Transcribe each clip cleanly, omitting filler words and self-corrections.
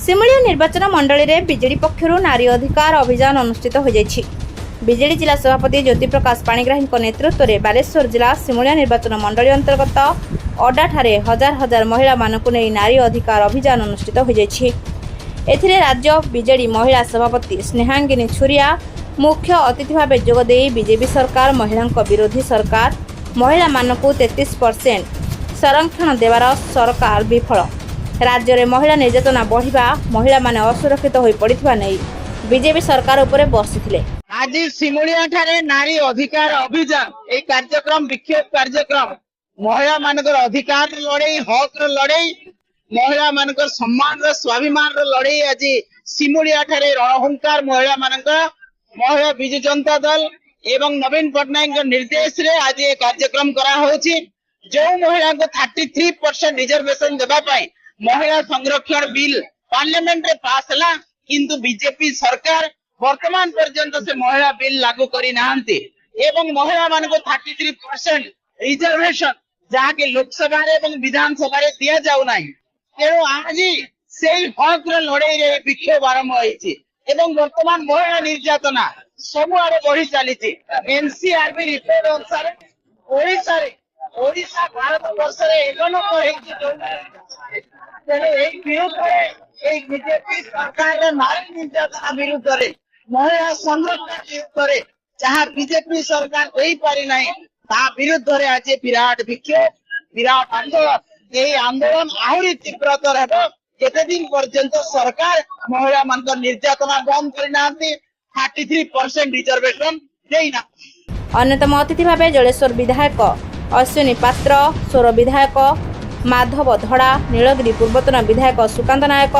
सिमुलिया निर्वाचन मंडली रे बीजेडी पक्षरु नारी अधिकार अभियान अनुष्ठित हो जायछि। बीजेडी जिला सभापति ज्योति प्रकाश पाणिग्राही नेतृत्व में बालेश्वर जिला सिमुलिया निर्वाचन मंडली अंतर्गत अड्डा ठारे हजार हजार महिला मानकु नै नारी अधिकार अभियान अनुष्ठित हो जायछि। एथिरे राज्य बीजेडी महिला सभापति स्नेहांगिनी छुरिया मुख्य अतिथि भाव जोगदे बीजेपी सरकार महिला विरोधी सरकार महिला मानकु 33% संरक्षण देवार सरकार विफल राज्य में महिला निर्यातना बढ़िबा महिला माने असुरक्षित होई पड़िथिबा नै बीजेपी सरकार उपरे बर्षिथिले। आज सिमुलिया ठारे नारी अधिकार अभियान एक कार्यक्रम विक्षेप कार्यक्रम महिला मानकर अधिकार लड़ाई हक लड़ाई महिला मानकर सम्मान स्वाभिमान लड़ाई आज सिमुलिया ठारे रणहुंकार महिला मानकर महिला विजु जनता दल एवं नवीन पट्टनायक निर्देश रे आज ये कार्यक्रम करा होछि। जो महिला को 33% रिजर्वेशन देबा पई महिला संरक्षण बिल पार्लियामेंट रे पास हला किंतु बीजेपी सरकार वर्तमान पर्यंत से महिला बिल लागू करी नाहंती एवं महिला मान को 33% रिजर्वेशन जहाँ के लोकसभा एवं विधानसभा रे दिया जाऊ नाही। तेणु आज से हक लड़ाई रे विक्षोभ आरंभ होइछि एवं वर्तमान महिला निर्यातना सब आड़े बढ़ी चली। एनसीआरबी रिपोर्ट अनुसार ओडिशा भारत वर्ष एक नंबर बीजेपी सरकार नारी निर्यातना विरुद्ध महिला संरक्षण विरुद्ध जहाँ बीजेपी सरकार कही पारि ना विरुद्ध आज विराट विक्षोभ विराट आंदोलन यही आंदोलन आहरी तीव्रतर है केते दिन पर्यंत सरकार महिला मान निर्यातना बंद करना 33% रिजर्वेशन देना। अन्यतम अतिथि भाव जलेश्वर विधायक अश्विनी पात्र सोर विधायक माधव धड़ा नीलगिरी पूर्वतन विधायक सुकांत नायक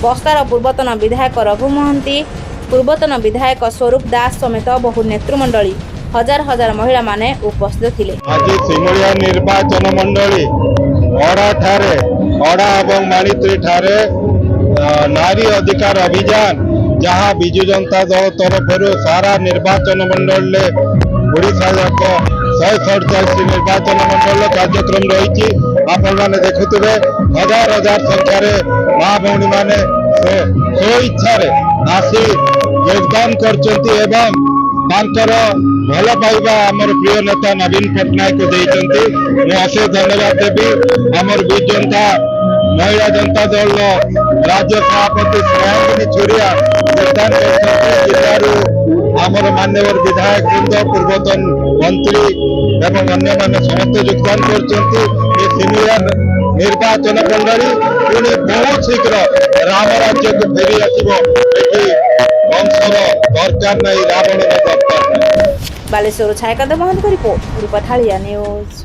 बस्तार पूर्वतन विधायक रघु महांती पूर्वतन विधायक स्वरूप दास समेत बहु नेतृमंडली हजार हजार महिला माने उपस्थित थिले। आज सिमुलिया निर्वाचन मंडली अड़ा ठारे अड़ा एवं माणित्री ठारे नारी अधिकार अभियान जहाँ विजु जनता दल तरफ सारा निर्वाचन मंडल ओडिशा जाक 147 निर्वाचन मंडल कार्यक्रम रही आपण देखुवे हजार हजार संख्यार माँ भौणी मैंने स्व इच्छा आसी योगदान कर भल पाइबा आमर प्रिय नेता नवीन पट्टनायक को अशेष धन्यवाद देवी। आमर विजु जनता महिला जनता दल राज्य सभापति स्नेहांगिनी छुरिया योगदान जिलू आमर मान्यवर विधायक वृंद पूर्वतन मंत्री एवं अन्य माने समस्त योगदान कर निर्वाचन मंडली पुणी बहुत शीघ्र राम राज्य को फेरी आसो वंशर दरकार नहीं रावण दरकार नहीं। बालेश्वर छायाकांत महंत रिपोर्ट रूपठालिया न्यूज।